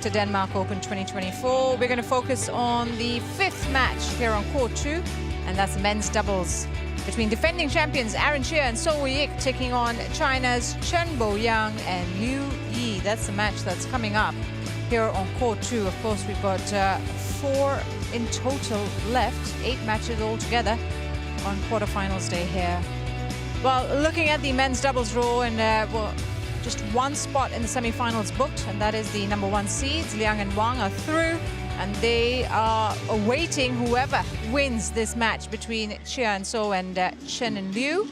To Denmark Open 2024. We're going to focus on the 5th match here on Court 2, and that's men's doubles between defending champions Chia and So Yik taking on China's Chen and Liu Yi. That's the match that's coming up here on Court 2. Of course, we've got 4 in total left, 8 matches altogether on quarterfinals day here. Well, looking at the men's doubles draw, and well, just one spot in the semi-finals booked, and that is the number 1 seeds. Liang and Wang are through, and they are awaiting whoever wins this match between Chia and So and Chen and Liu.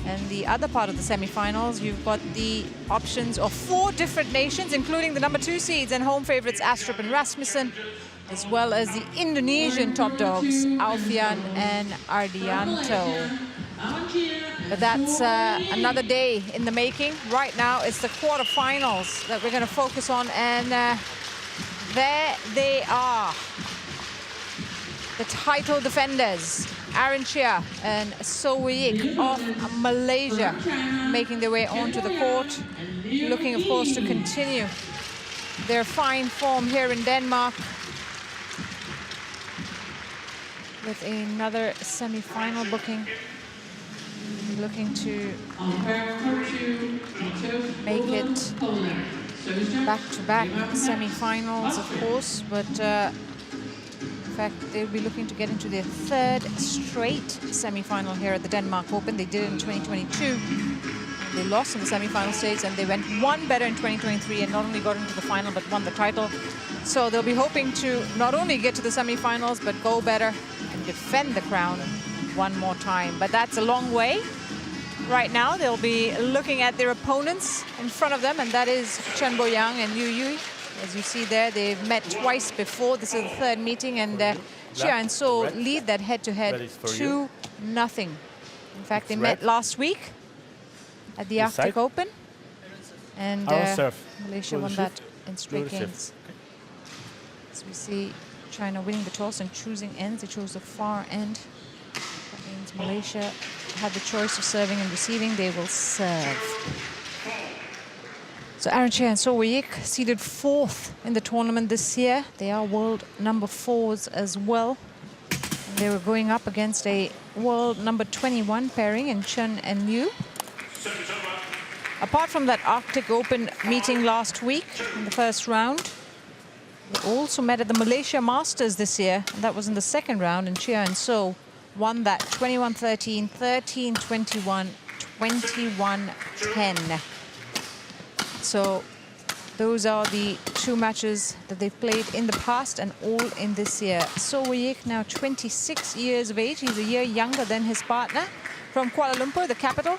And the other part of the semi-finals, you've got the options of 4 different nations, including the number 2 seeds and home favorites Astrup and Rasmussen, as well as the Indonesian top dogs Alfian and Ardianto. But that's another day in the making. Right now, it's the quarterfinals that we're going to focus on, and there they are. The title defenders, Chia and So Yik of Malaysia, making their way onto the court, looking, of course, to continue their fine form here in Denmark with another semi-final booking. Looking to make it back-to-back semi-finals, of course, but in fact, they'll be looking to get into their 3rd straight semi-final here at the Denmark Open. They did it in 2022. They lost in the semi-final stage, and they went one better in 2023 and not only got into the final but won the title. So they'll be hoping to not only get to the semi-finals but go better and defend the crown one more time. But that's a long way. Right now, they'll be looking at their opponents in front of them, and that is Chen and Liu Yi. As you see there, they've met twice before. This is the 3rd meeting, and Chia and So lead that head-to-head 2-0. In fact, they met last week at the Arctic Open, and Malaysia won that in straight games. As we see China winning the toss and choosing ends. They chose the far end. That means Malaysia had the choice of serving and receiving. They will serve. So Chia and So Yik seeded 4th in the tournament this year. They are world number 4s as well. And they were going up against a world number 21 pairing in Chen and Liu. Apart from that Arctic Open meeting last week in the 1st round, they also met at the Malaysia Masters this year, and that was in the 2nd round, and Chia and So won that 21-13, 13-21, 21-10. So those are the 2 matches that they've played in the past and all in this year. So Yik, now 26 years of age. He's a year younger than his partner from Kuala Lumpur, the capital.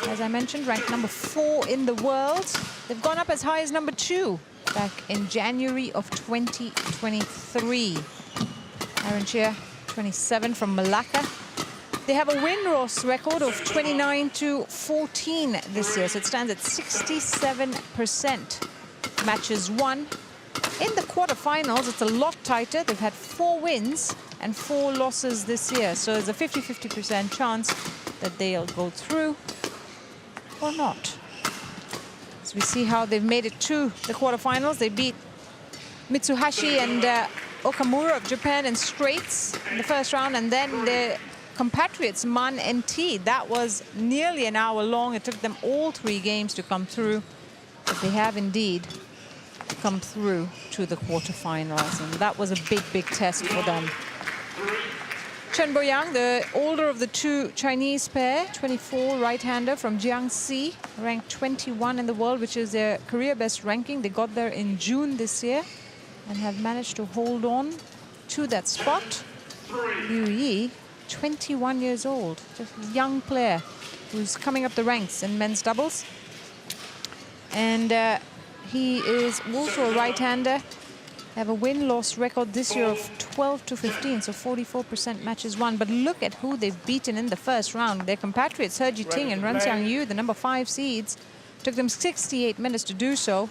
As I mentioned, ranked number 4 in the world. They've gone up as high as number 2 back in January of 2023. Chia, 27 from Malacca. They have a win-loss record of 29-14 this year, so it stands at 67% matches won. In the quarterfinals, it's a lot tighter. They've had 4 wins and 4 losses this year, so there's a 50-50% chance that they'll go through or not. So we see how they've made it to the quarterfinals. They beat Mitsuhashi and Okamura of Japan in straights in the 1st round, and then their compatriots Man and T. That was nearly an hour long. It took them all 3 games to come through, but they have indeed come through to the quarterfinals, and that was a big test for them. Chen Boyang, the older of the 2 Chinese pair, 24, right-hander from Jiangxi, ranked 21 in the world, which is their career best ranking. They got there in June this year and have managed to hold on to that spot. Liu Yi, 21 years old, just a young player who's coming up the ranks in men's doubles. And he is also a right-hander. They have a win-loss record this year of 12-15, so 44% matches won. But look at who they've beaten in the 1st round. Their compatriots, He Jiting and Ren Xiangyu, the number 5 seeds. Took them 68 minutes to do so,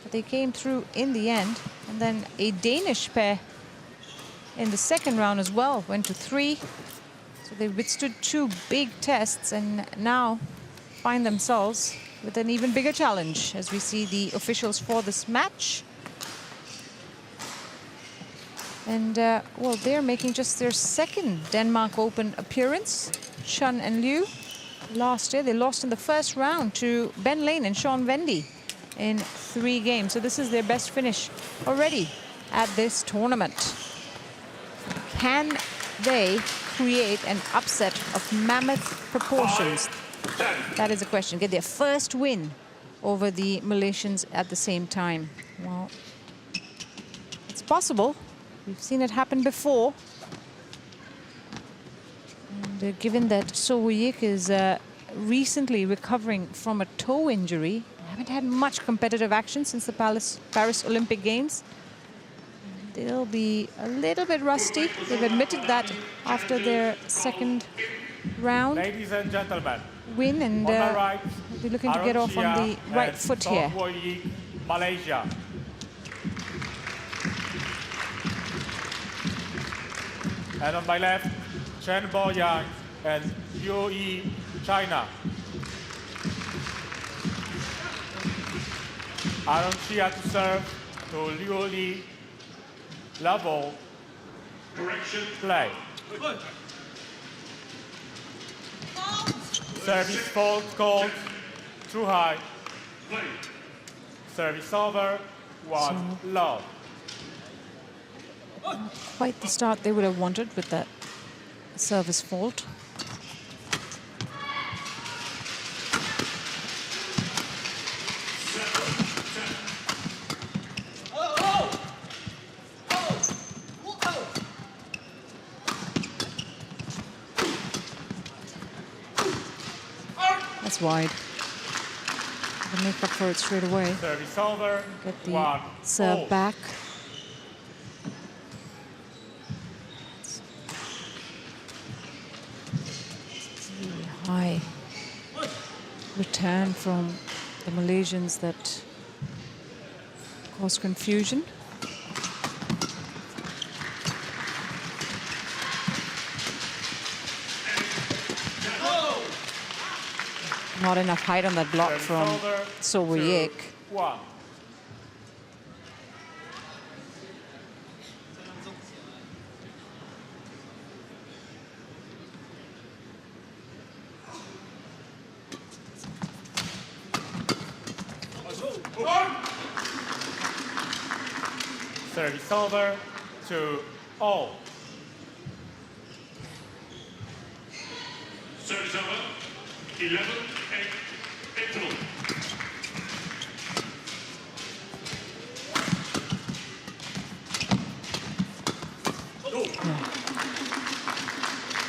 but they came through in the end. And then a Danish pair in the 2nd round as well, went to 3. So they withstood 2 big tests and now find themselves with an even bigger challenge as we see the officials for this match. And, well, they're making just their second Denmark Open appearance. Chen and Liu. Last year, they lost in the first round to Ben Lane and Sean Vendy in 3 games. So this is their best finish already at this tournament. Can they create an upset of mammoth proportions? That is a question. Get their first win over the Malaysians at the same time. Well, it's possible. We've seen it happen before. And given that So Woo-yik is recently recovering from a toe injury, haven't had much competitive action since the Paris Olympic Games. They'll be a little bit rusty. They've admitted that after their second round Ladies and gentlemen, win, and right, they'll be looking to get off on the right foot here. Malaysia. And on my left, Chen Boyang and UE, China. Chia to serve to Liu Li. Level. Correction. Play. Service fault called. Too high. Play. Service over. One low. Quite the start they would have wanted with that service fault. That's wide. They'll make up for it straight away. Service over. Get the serve back. High return from the Malaysians that caused confusion. Not enough height on that block from So Woo-yik. Service over to all. Service over. 11, 8, 8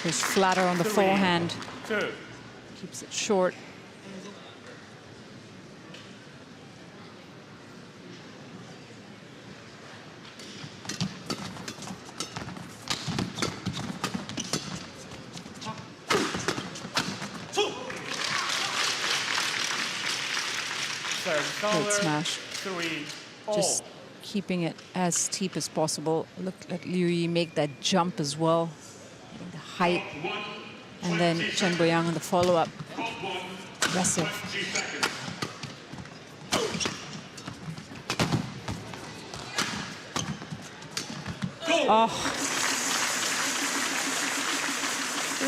Goes flatter on the forehand. 2. Keeps it short. Great smash. 3, just keeping it as steep as possible. Look at Liu Yi make that jump as well. The height. And then Chen Boyang on the follow-up. Aggressive. Oh.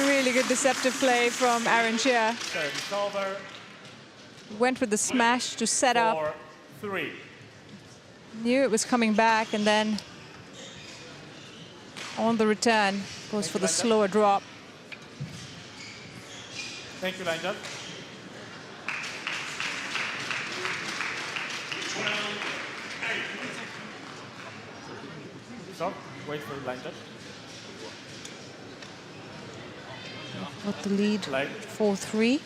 Really good deceptive play from Chia. Service over. Went with the smash to set up. 4, 3. Knew it was coming back, and then on the return goes for the slower drop. Thank you, line judge. 12, 8. Stop. Wait for the line judge. Got the lead, 4-3.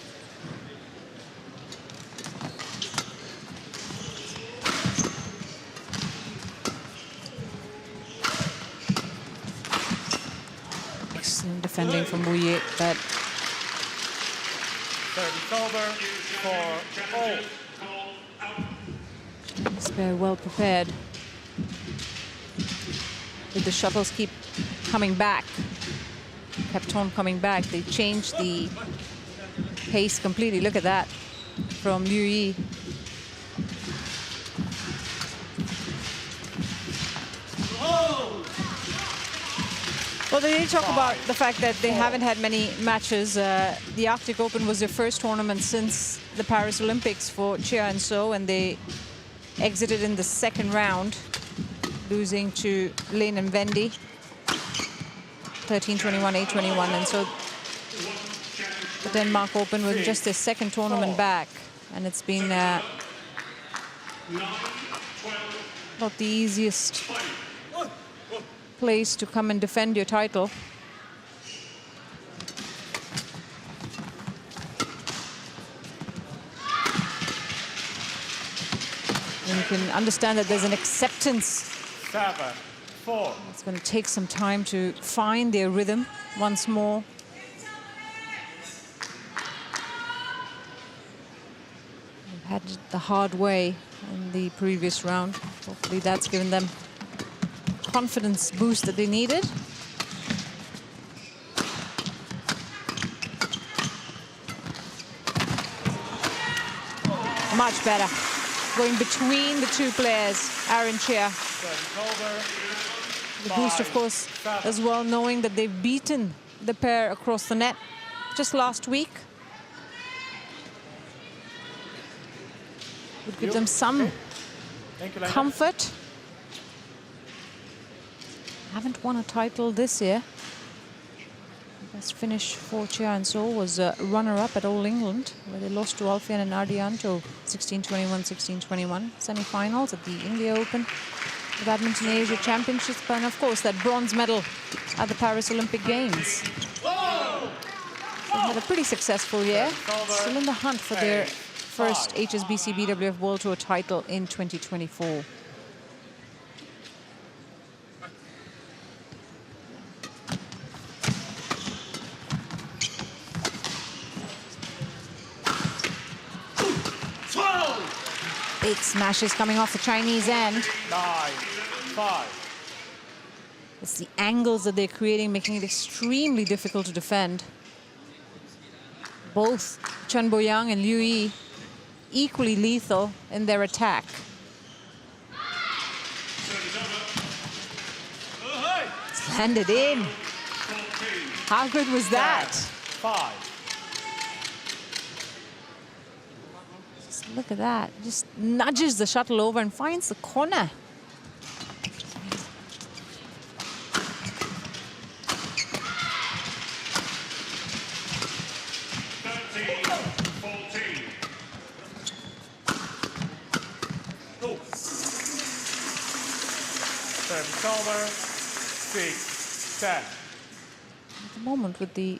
Excellent defending from Woo-yik, but service over for all. It's very well prepared. Did the shuttles keep coming back? Kept on coming back. They changed the pace completely. Look at that from Liu Yi. Well, they did talk about the fact that they haven't had many matches. The Arctic Open was their first tournament since the Paris Olympics for Chia and So, and they exited in the second round, losing to Lin and Vendy, 13-21, 8-21. And so the Denmark Open was just their second tournament back, and it's been not the easiest place to come and defend your title. And you can understand that there's an acceptance. 7-4. It's going to take some time to find their rhythm once more. They've had it the hard way in the previous round. Hopefully that's given them confidence boost that they needed. Much better. Going between the two players, Aaron Chia. The boost, of course, as well, knowing that they've beaten the pair across the net just last week. Would give them some comfort. Haven't won a title this year. The best finish for Chia and So was runner-up at All England, where they lost to Alfian and Ardianto 16-21, 16-21. Semi-finals at the India Open, the Badminton Asia Championships, and of course that bronze medal at the Paris Olympic Games. They had a pretty successful year, still in the hunt for their first HSBC BWF World Tour title in 2024. Big smashes coming off the Chinese end. 9-5. It's the angles that they're creating, making it extremely difficult to defend. Both Chen Boyang and Liu Yi equally lethal in their attack. It's landed in. How good was that? 5. Look at that. Just nudges the shuttle over and finds the corner. Service over. 6-10. At the moment, with the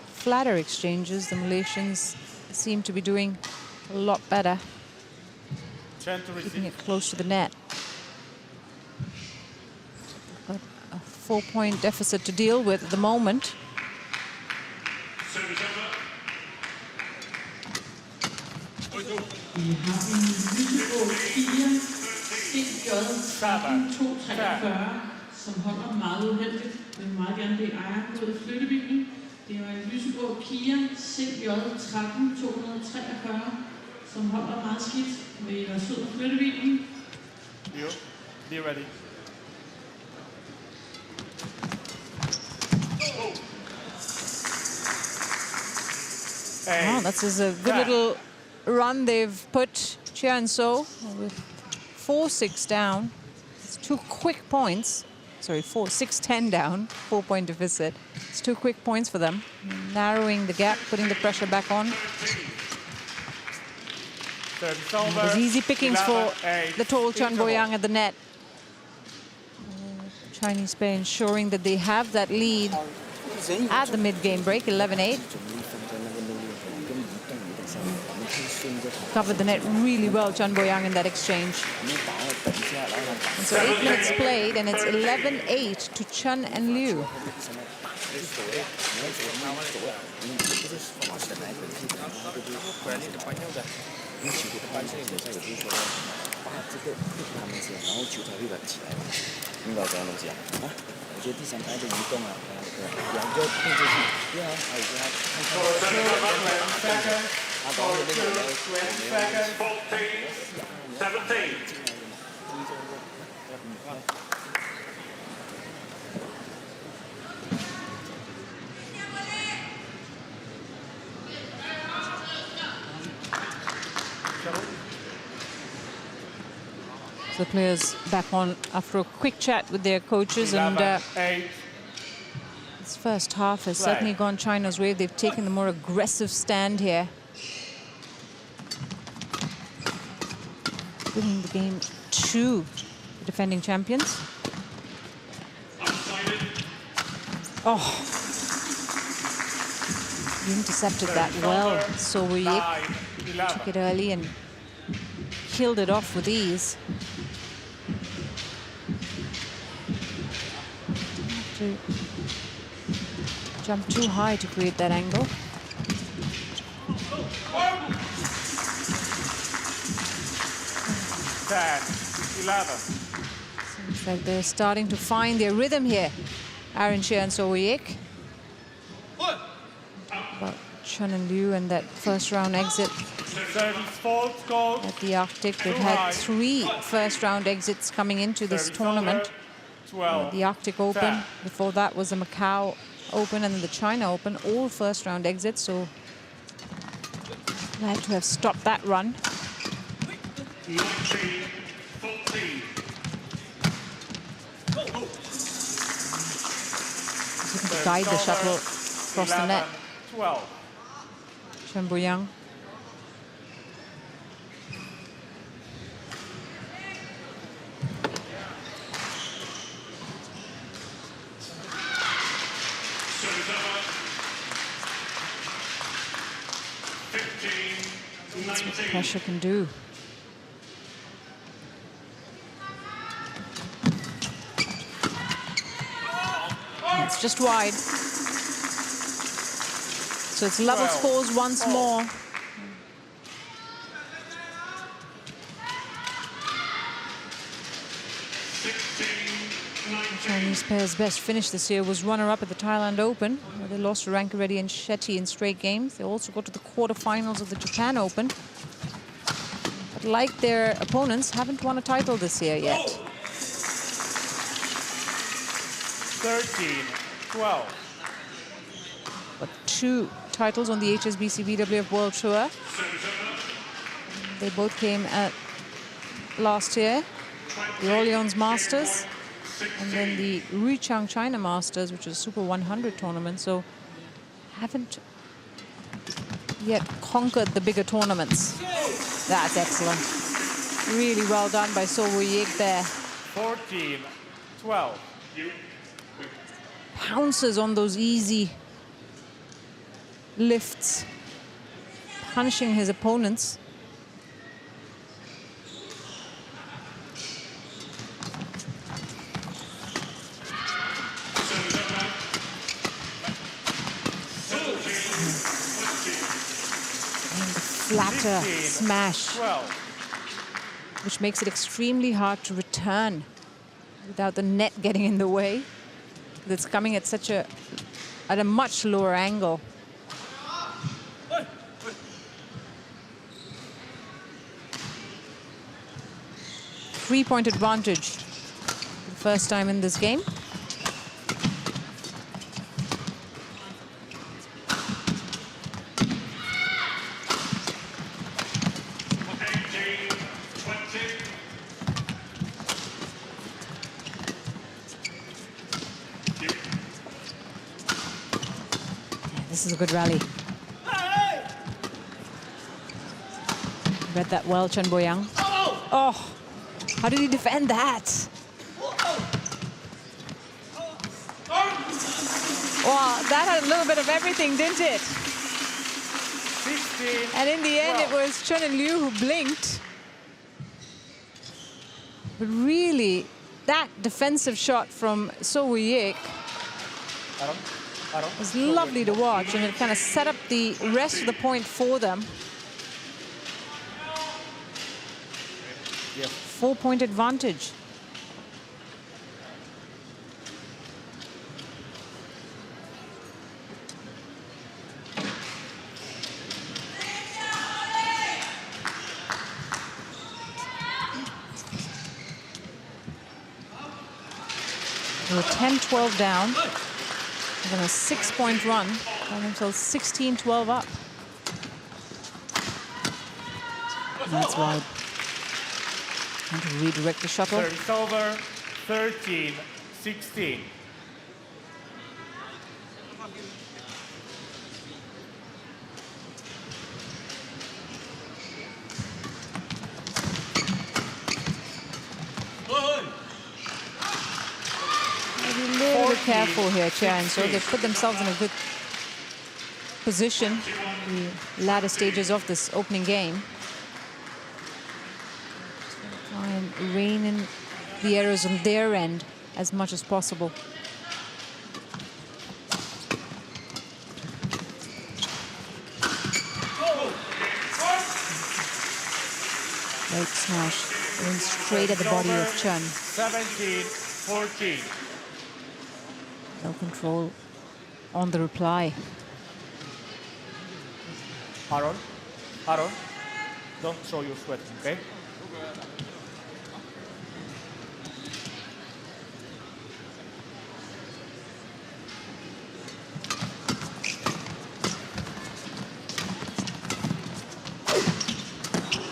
flatter exchanges, the Malaysians seem to be doing a lot better, Chen to keeping receive. it close to the net. Got a 4-point deficit to deal with at the moment. Service over. Vi har en lysegrå Chia, CHN 243, som holder meget uheldigt. Jeg vil meget gerne bede ejeren ud af flyttebilen. Det var en lysegrå Chia, CHN 243, som holder meget skidt. Vil I være sød at flytte bilen? You, be ready. Oh, that's a good little run they've put Chia and So with 4-6 down. It's 2 quick points. Sorry, 6-10 down, 4-point deficit. It's 2 quick points for them. Narrowing the gap, putting the pressure back on. There's easy pickings for the tall Chen Boyang at the net. Chinese pair ensuring that they have that lead at the mid-game break, 11-8. Covered the net really well, Chen Boyang, in that exchange. And so 8 minutes played, and it's 11-8 to Chen and Liu. the players back on after a quick chat with their coaches. 11, And 8. this first half has certainly gone China's way. They've taken the more aggressive stand here, giving the game to the defending champions. Oh, he intercepted that well. So we took it early and killed it off with ease. Have to jump too high to create that angle. 10, 11. Seems like they're starting to find their rhythm here, Chia and Sowoyik. But Chen and Liu and that first round exit at the Arctic. They've had 3 first round exits coming into this tournament. The Arctic Open, before that was the Macau Open and then the China Open, all first round exits. So glad to have stopped that run. 19, 14. To guide the shuttle across the net. 12. Chen Boyang. Service over. 15, That's what 19. pressure can do. It's just wide. So it's level scores once more. The Chinese pair's best finish this year was runner-up at the Thailand Open, where they lost to Rankireddy and Shetty in straight games. They also got to the quarterfinals of the Japan Open. But like their opponents, haven't won a title this year yet. 13, 12. But 2 titles on the HSBC BWF World Tour. They both came at last year, the Orleans Masters, and then the Ruichang China Masters, which is a Super 100 tournament. So haven't yet conquered the bigger tournaments. That's excellent. Really well done by Sowoyik there. 14, 12. Pounces on those easy lifts, punishing his opponents. And the flatter 15, smash, 12. which makes it extremely hard to return without the net getting in the way. It's coming at at a much lower angle. Three-point advantage for the first time in this game. This is a good rally. Read that well, Chen Boyang. Oh, how did he defend that? Wow, that had a little bit of everything, didn't it? 16, And in the end, 12. it was Chen and Liu who blinked. But really, that defensive shot from Sowoyik was lovely to watch, and it kind of set up the rest of the point for them. 4-point advantage. They were 10-12 down. And then a 6-point run, going until 16-12 up. And that's wide. Trying to redirect the shuttle. Service over, 13-16. Be a little bit careful here, Chen. So they put themselves in a good position the latter stages of this opening game. Try and rein in the errors on their end as much as possible. Great smash. Going straight at the body of Chen. 17-14. No control on the reply. Aaron, don't show your sweat, okay?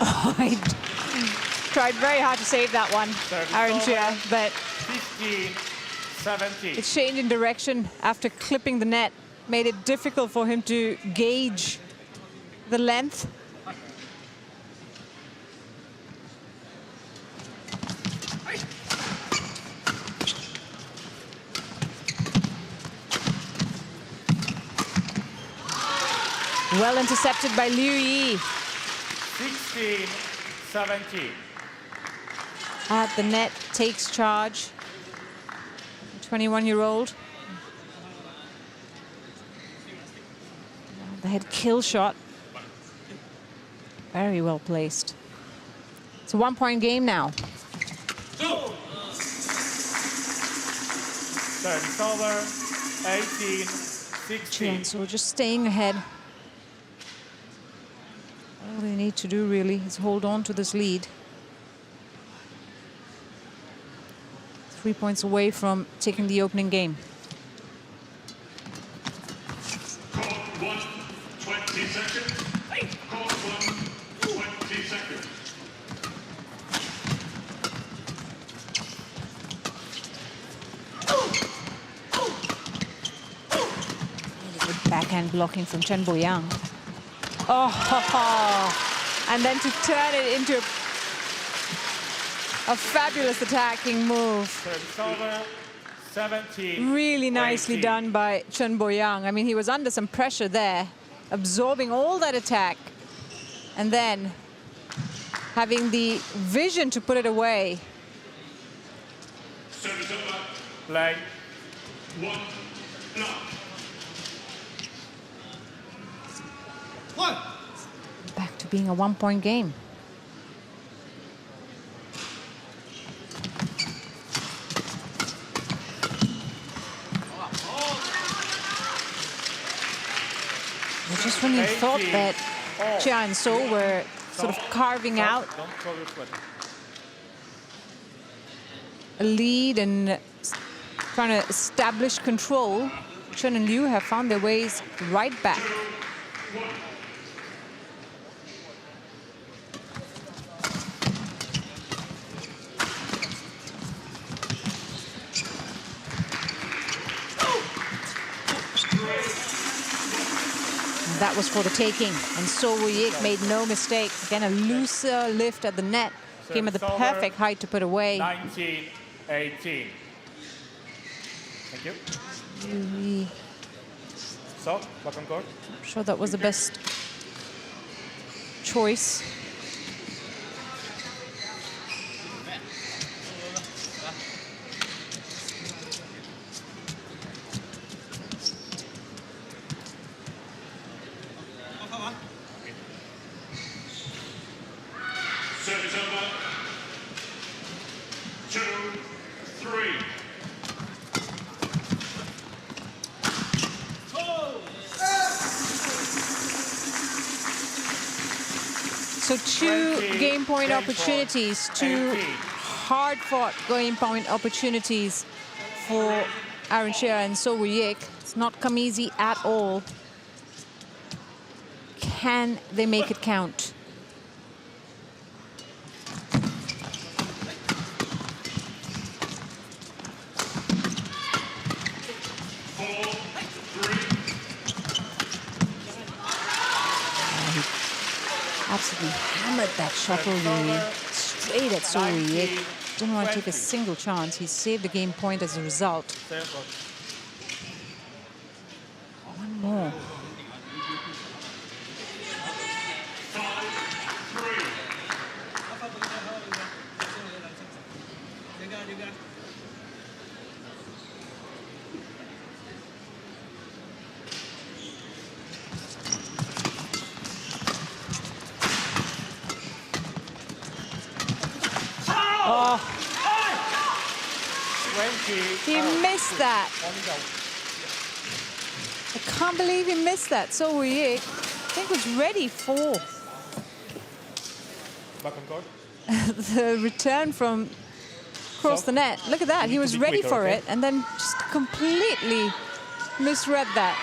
Oh, I tried very hard to save that one, Aaron Chia, but 15-17. its change in direction after clipping the net made it difficult for him to gauge the length. Well intercepted by Liu Yi. 16-17. At the net, takes charge. 21-year-old. The head kill shot. Very well placed. It's a one-point game now. Service over, 18-16. Chen, so just staying ahead. All they need to do really is hold on to this lead. 3 points away from taking the opening game. Court 1, 20 seconds. Court 1, 20 seconds. Good backhand blocking from Chen Boyang. Oh, and then to turn it into a fabulous attacking move. Service over, 17. Really nicely 18. done by Chen Boyang. I mean, he was under some pressure there, absorbing all that attack, and then having the vision to put it away. Service over. Play. 1 block. Back to being a one-point game. Just when you thought that Chia and So were sort of carving out a lead and trying to establish control, Chen and Liu have found their ways right back. That was for the taking, and So Woo-yik made no mistake. Again, a looser lift at the net. Came at the perfect height to put away. 19-18. Thank you. Really, So, back on court. I'm sure that was the best choice. Service over. 2, 3. So two game point opportunities, two hard-fought game point opportunities for Aaron Chia and So Woo-yik. It's not come easy at all. Can they make it count? absolutely hammered that shuttle straight at So Woo-yik. Didn't want to take a single chance. He saved the game point as a result. One more. Oh, 20. he missed that. I can't believe he missed that. So Woo-yik, I think, was ready for Back on court. the return from across the net. Look at that. He was ready for it and then just completely misread that.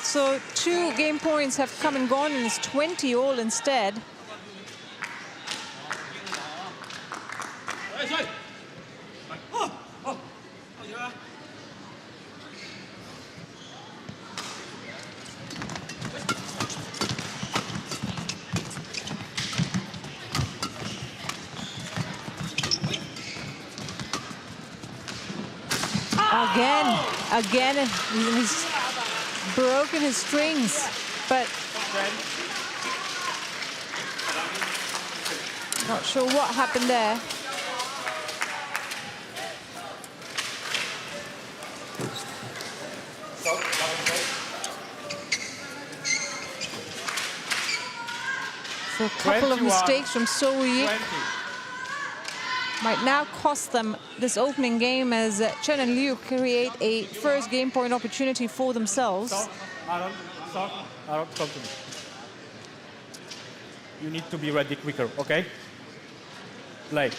So 2 game points have come and gone, and it's 20 all instead. Again, he's broken his strings, but not sure what happened there. So a couple of mistakes from So Woo-yik might now cost them this opening game, as Chen and Liu create a first game point opportunity for themselves. Aaron, talk to me. You need to be ready quicker, okay? Play.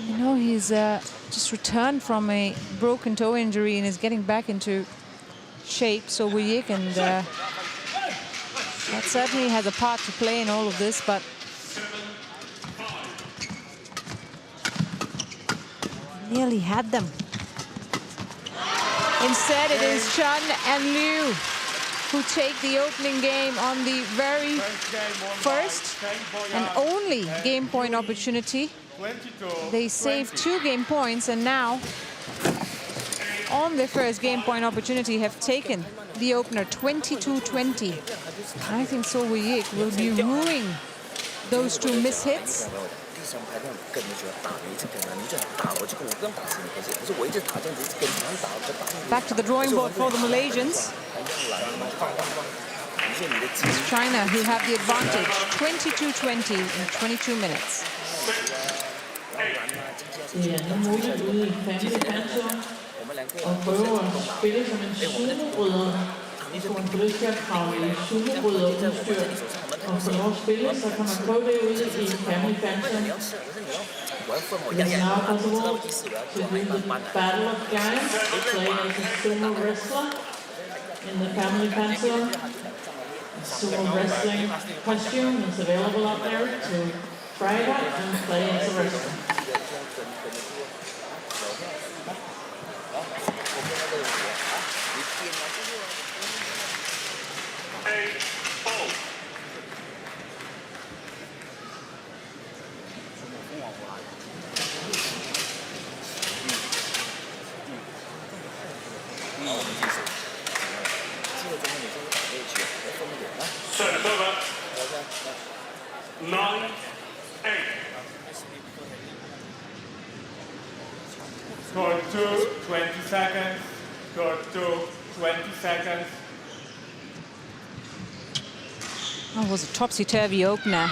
You know, he's just returned from a broken toe injury and is getting back into shape, So Woo-yik, and that certainly has a part to play in all of this, but nearly had them. Instead, it is Chen and Liu who take the opening game on the very first and only game point opportunity. They saved 2 game points, and now on their first game point opportunity have taken the opener 22-20. I think So Woo-yik will be ruining those 2 miss hits. Back to the drawing board for the Malaysians. It's China who have the advantage, 22-20 in 22 minutes. Det er nu muligt ude i Family Banter og prøve at spille som en sumobryder. Hvis man får lyst til at kravle i sumobryderudstyr og få lov at spille, så kan man prøve det ude i Family Banter. It's now possible to do the Battle of Giants, play as a sumo wrestler in the Family Banter. The sumo wrestling costume is available up there to try it out and play as a wrestler. Service over. 9-8. Score 2, 20 seconds. Score 2, 20 seconds. That was a topsy-turvy opener,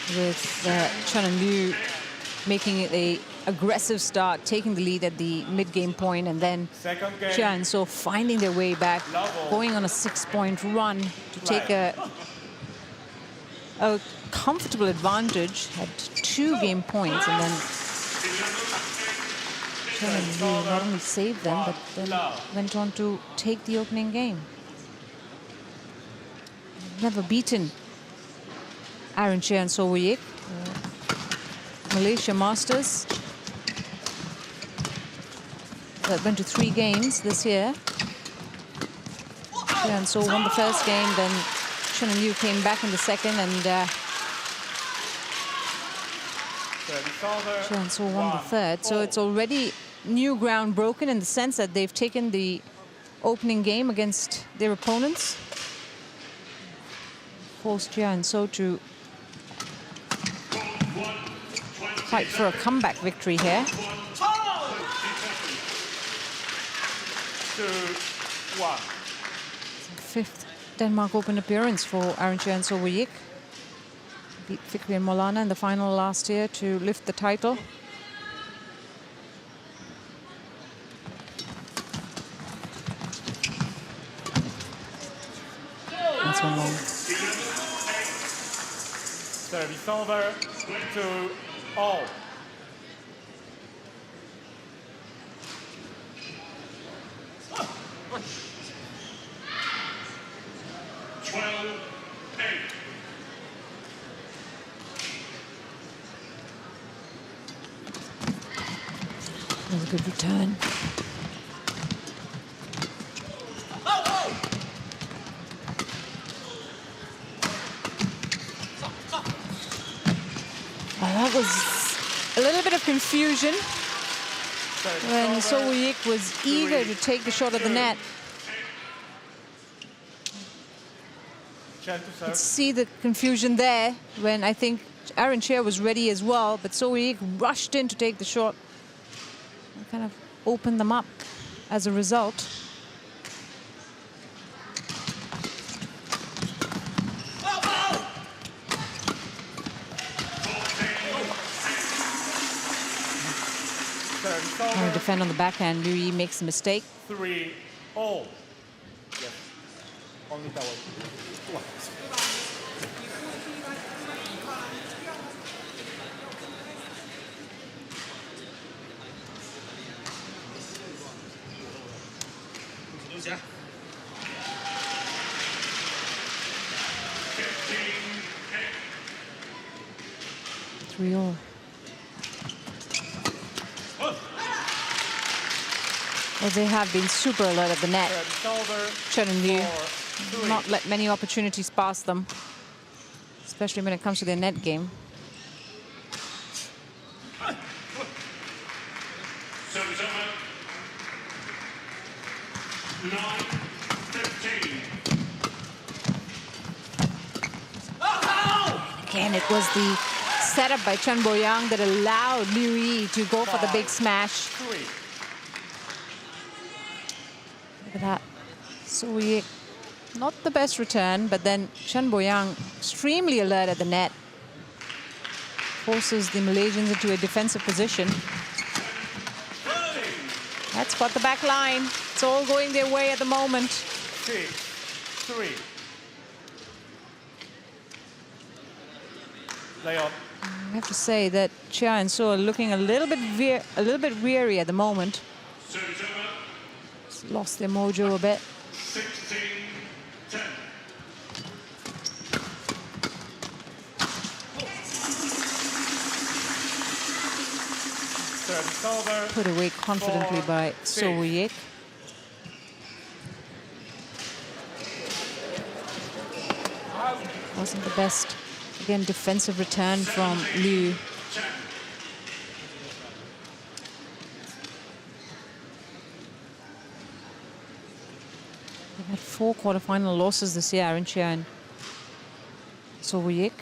with Chen and Liu making it a aggressive start, taking the lead at the mid-game point, and then Chia and So finding their way back, going on a 6-point run to take a comfortable advantage at 2 game points, and then Chen and Liu not only saved them, but then went on to take the opening game. Never beaten Aaron Chia and So Woo-yik, Malaysia Masters, that went to 3 games this year. Yeah, and so won the first game, then Chen and Liu came back in the second, and Chen so won the third. So it's already new ground broken in the sense that they've taken the opening game against their opponents. Forced Chia and So to fight for a comeback victory here. 2-1. Fifth Denmark Open appearance for Chia and So Yik. Beat Fikri and Molana in the final last year to lift the title. That's one long. Service over, 2-all. That was a good return. That was a little bit of confusion when So Yik was eager to take the shot at the net. Chen to serve. Let's see the confusion there when I think Chia was ready as well, but So Yik rushed in to take the shot and kind of opened them up as a result. Trying to defend on the backhand, Liu Yi makes a mistake. 3-all. Yes. Only that one. Three all. Well, they have been super alert at the net. Chen and Liu not let many opportunities pass them, especially when it comes to their net game. Service over. 9-15. Again, it was the setup by Chen Boyang that allowed Liu Yi to go for the big smash. 3. Look at that. So not the best return, but then Chen Boyang extremely alert at the net. Forces the Malaysians into a defensive position. That's got the back line. It's all going their way at the moment. 6-3. Lay on. I have to say that Chia and So are looking a little bit weary at the moment. Service over. Lost their mojo a bit. 16-10. Service over. Put away confidently by So Yik. Wasn't the best, again, defensive return from Liu. They've had 4 quarterfinal losses this year, Chia and So Yik.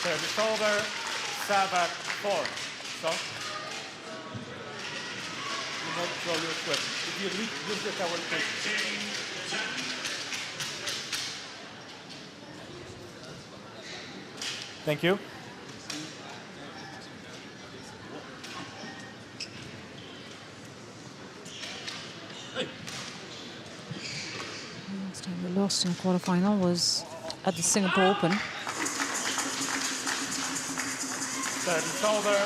Service over. 7-4. So, do not throw your equipment. If you leave, use the towel, please. Thank you. Last time we lost in quarterfinal was at the Singapore Open. Service over.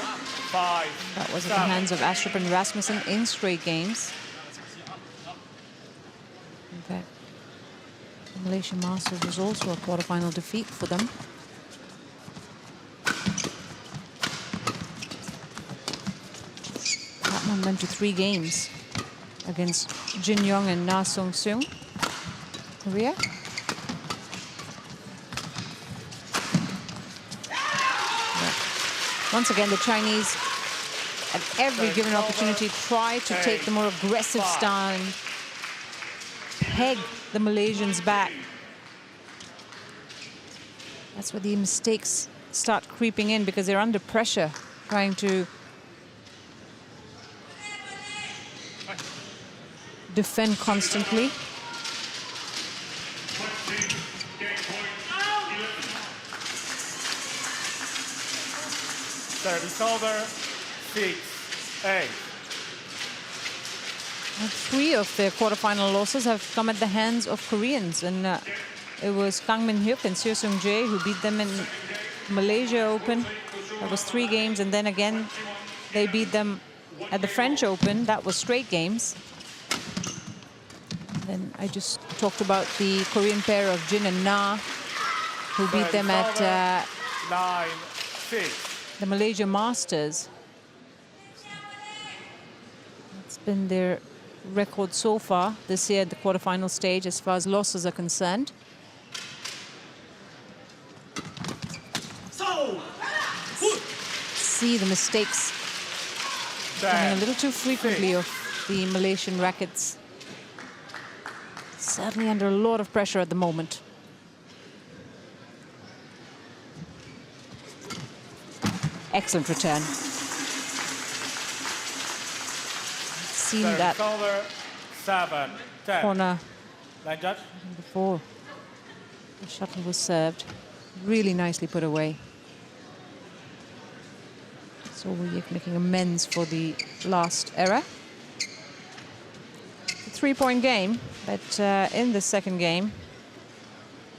5. That was at the hands of Astrup and Rasmussen in straight games. In fact, the Malaysian Masters was also a quarterfinal defeat for them. And went to 3 games against Jin Young and Na Sung Seung, Korea. Once again, the Chinese, at every given opportunity, try to take the more aggressive style and peg the Malaysians back. That's where the mistakes start creeping in, because they're under pressure, trying to defend constantly. Service over, 6-8. And 3 of their quarterfinal losses have come at the hands of Koreans, and it was Kang Min-hyuk and Seo Seung-jae who beat them in Malaysia Open. That was 3 games, and then again they beat them at the French Open. That was straight games. Then I just talked about the Korean pair of Jin and Na, who beat them at 9-6. the Malaysia Masters. It's been their record so far this year at the quarterfinal stage as far as losses are concerned. See the mistakes coming a little too frequently of the Malaysian rackets. Certainly under a lot of pressure at the moment. Excellent return. Seen that over, 7-10. corner Line judge. before the shuttle was served. Really nicely put away. So we're making amends for the last error. It's a 3-point game, but in the second game,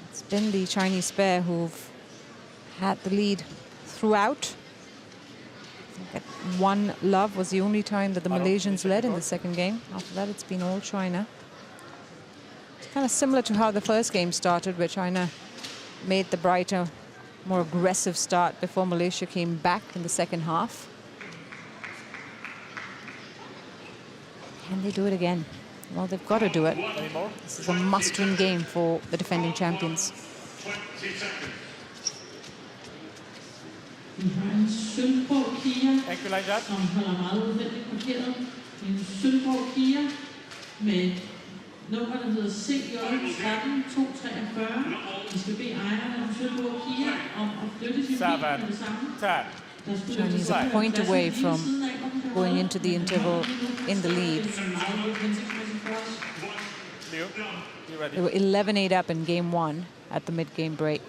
it's been the Chinese pair who've had the lead throughout. At 1-love was the only time that the Malaysians led in the second game. After that, it's been all China. It's kind of similar to how the first game started, where China made the brighter, more aggressive start before Malaysia came back in the second half. Can they do it again? Well, they've got to do it. This is a must-win game for the defending champions. 20 seconds. Vi har en sølvgrå Chia, Thank you, line judge. som holder meget uheldigt parkeret. En sølvgrå Chia med nummer, der hedder CJ13243. Vi skal bede ejerne af en sølvgrå Chia om at flytte sin bil med det samme. 7-10. Chinese a point away from going into the interval in the lead. Liu, you ready? They were 11-8 up in game 1 at the mid-game break.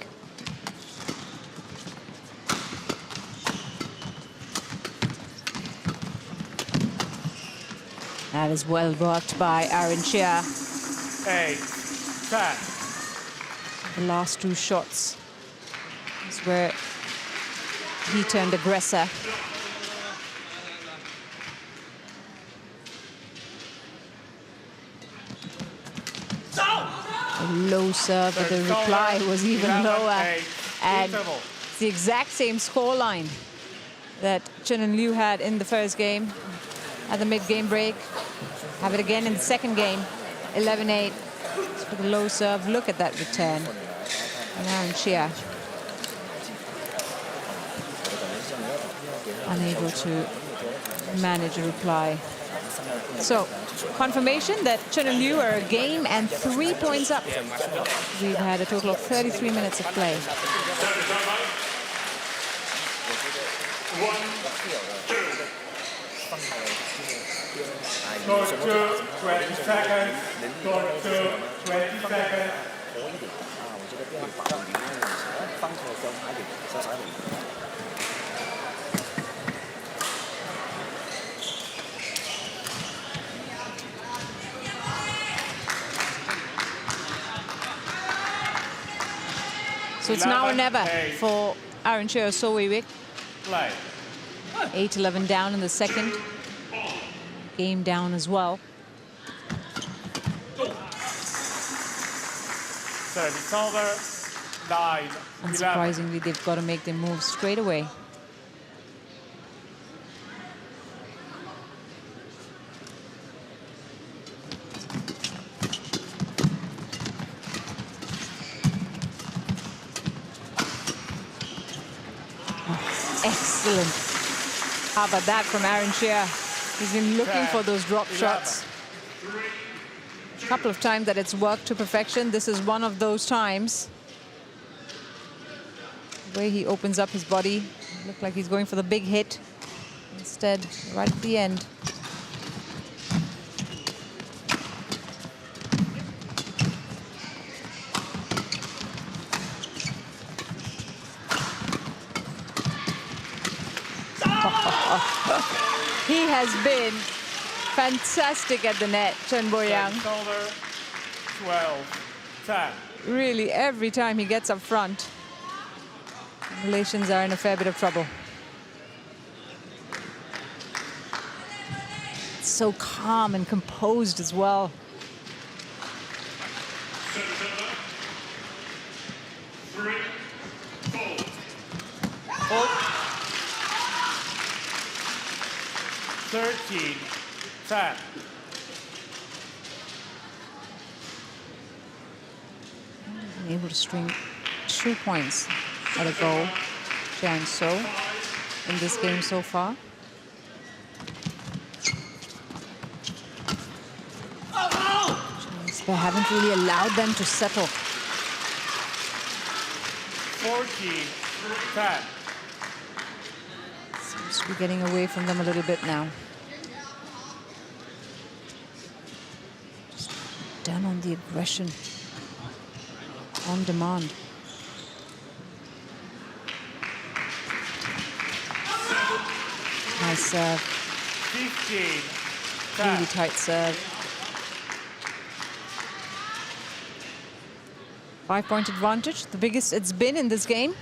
That is well blocked by Chia. 8-10. The last 2 shots is where he turned aggressor. A low serve, but the reply was even lower. And it's the exact same scoreline that Chen and Liu had in the first game at the mid-game break. Have it again in the second game, 11-8. For the low serve, look at that return. And Chia unable to manage a reply. So, confirmation that Chen and Liu are a game and 3 points up. We've had a total of 33 minutes of play. 1-2. Go to 20 seconds. Go to 20 seconds. So it's now or never for Chia or So Wei-Wik. Play. 8-11 down in the second. Game down as well. Service over. 9-11. Unsurprisingly, they've got to make their moves straight away. Excellent. How about that from Aaron Chia? He's been looking for those drop shots. A couple of times that it's worked to perfection. This is one of those times. The way he opens up his body. Looked like he's going for the big hit. Instead, right at the end. He has been fantastic at the net, Chen Boyang. 12-10. Really, every time he gets up front, Malaysians are in a fair bit of trouble. So calm and composed as well. Oh. 13-10. Able to string 2 points at a goal, Chia and So, in this game so far. They haven't really allowed them to settle. 14-10. Seems to be getting away from them a little bit now. Just done on the aggression. On demand. Nice serve. 15-10. Really tight serve. 5-point advantage, the biggest it's been in this game.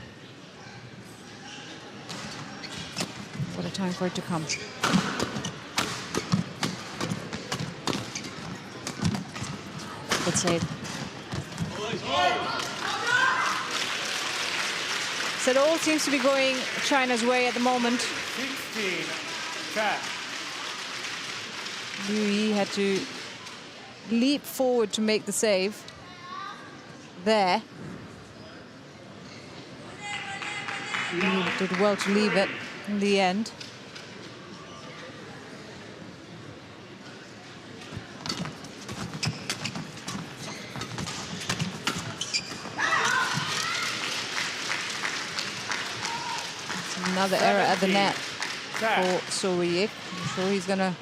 What a time for it to come. Good save. So it all seems to be going China's way at the moment. 16-10. Liu Yi had to leap forward to make the save. There. He did well to leave it in the end. Another error at the net for Sowiek. I'm sure he's gonna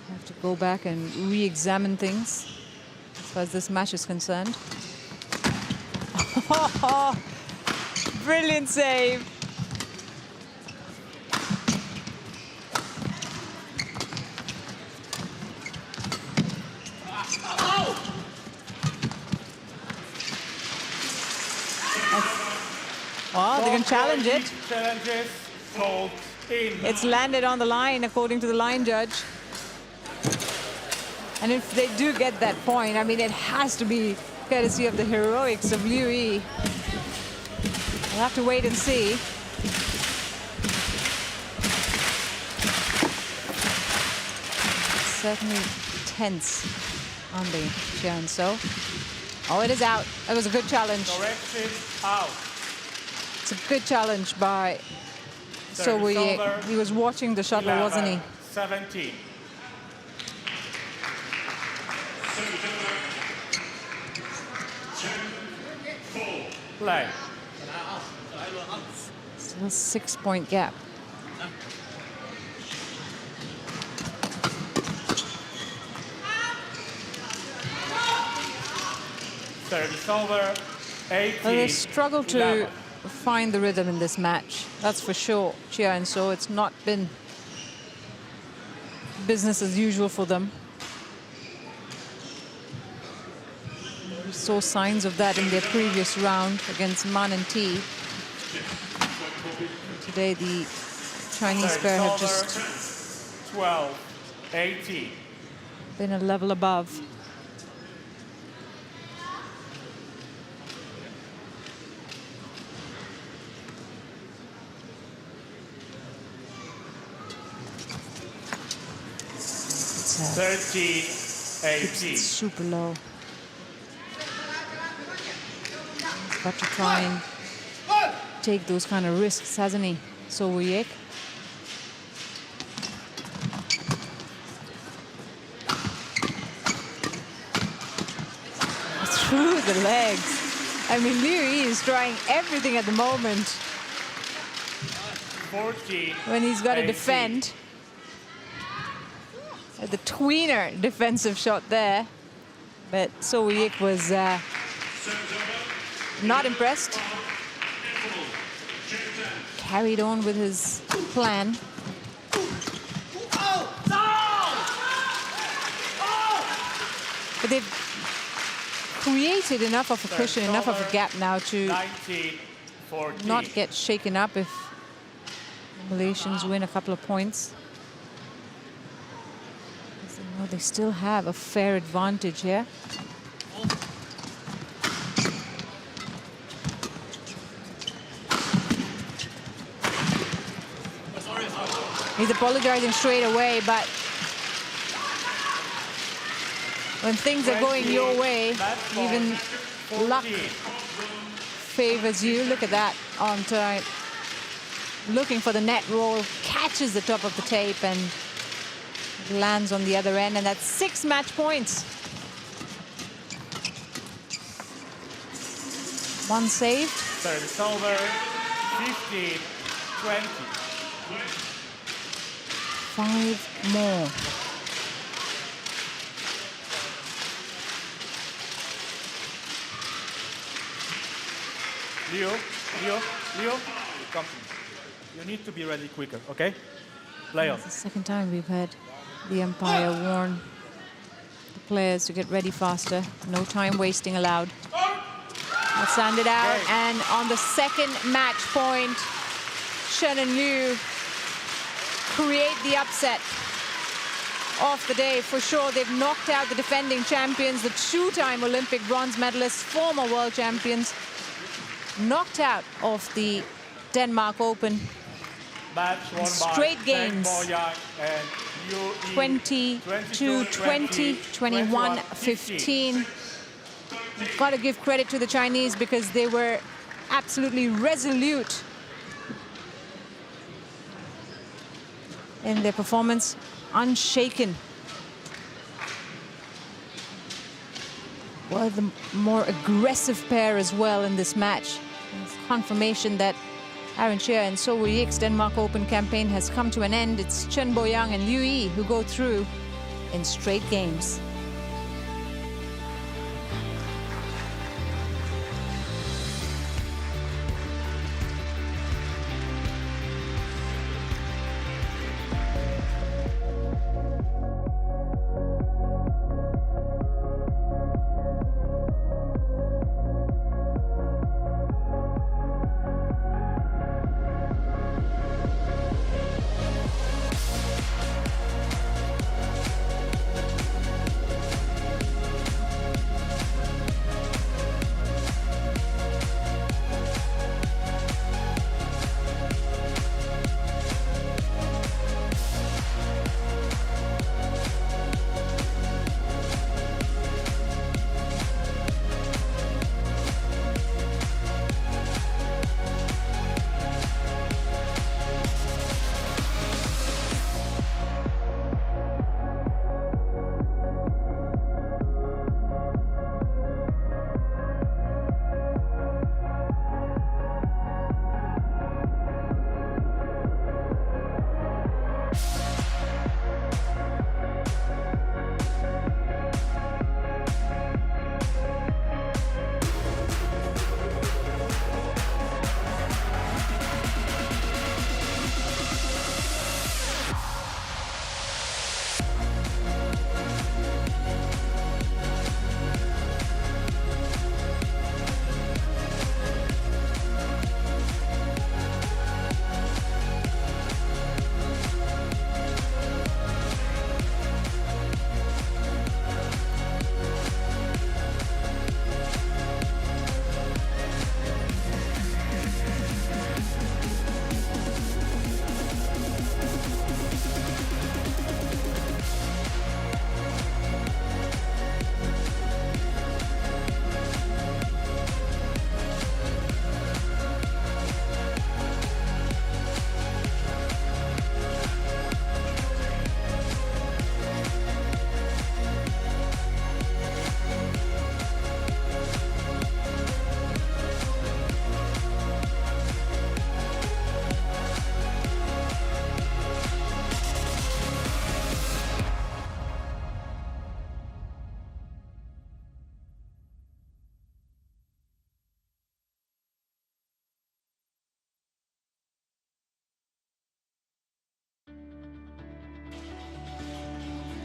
have to go back and re-examine things as far as this match is concerned. Brilliant save. Well, they can challenge it. Challenges called in. It's landed on the line, according to the line judge. And if they do get that point, I mean, it has to be courtesy of the heroics of Liu Yi. We'll have to wait and see. It's certainly tense on the Chia and So. Oh, it is out. It was a good challenge. Correction out. It's a good challenge by So he was watching the shuttle, wasn't he? 17. Play. Still a 6-point gap. Service over. 18. Well, they struggle to find the rhythm in this match. That's for sure. Chia and So, it's not been business as usual for them. We saw signs of that in their previous round against Man and T. Today, the Chinese pair have just 12-18. been a level above. It's 13-18. super low. He's got to try and take those kind of risks, hasn't he? So Yik. Through the legs. I mean, Liu Yi is trying everything at the moment 14. when he's got to 18. defend. The tweener defensive shot there. But So Yik was not impressed. Carried on with his plan. But they've created enough of a cushion, enough of a gap now to 19, 14. not get shaken up if the Malaysians win a couple of points. They know they still have a fair advantage here. He's apologizing straight away, but when things are going your way, even luck favors you. Look at that on time. Looking for the net roll, catches the top of the tape and lands on the other end, and that's 6 match points. 1 saved. Service over. 15, 20. 5 more. Leo, come. You need to be ready quicker, okay? Play on. It's the second time we've had the umpire warn the players to get ready faster. No time wasting allowed. Let's sand it out. Okay. And on the second match point, Chen and Liu create the upset of the day. For sure, they've knocked out the defending champions, the 2-time Olympic bronze medalists, former world champions, knocked out of the Denmark Open. Match won Straight by games. Chen Bo-yang and Liu Yi. 22-20, 21-15. Got to give credit to the Chinese because they were absolutely resolute in their performance, unshaken. Well, the more aggressive pair as well in this match. It's confirmation that Chia and So Yik's Denmark Open campaign has come to an end. It's Chen Bo-yang and Liu Yi who go through in straight games.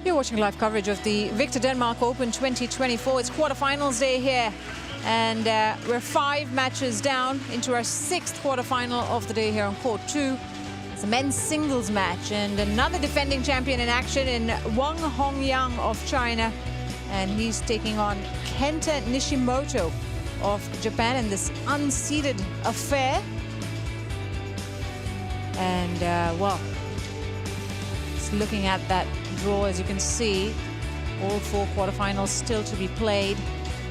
You're watching live coverage of the Victor Denmark Open 2024. It's quarterfinals day here, and we're 5 matches down into our 6th quarterfinal of the day here on court 2. It's a men's singles match, and another defending champion in action in Wang Hongyang of China, and he's taking on Kenta Nishimoto of Japan in this unseeded affair. And well, just looking at that draw, as you can see, all 4 quarterfinals still to be played.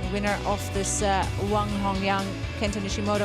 The winner of this Wang Hongyang Kenta Nishimoto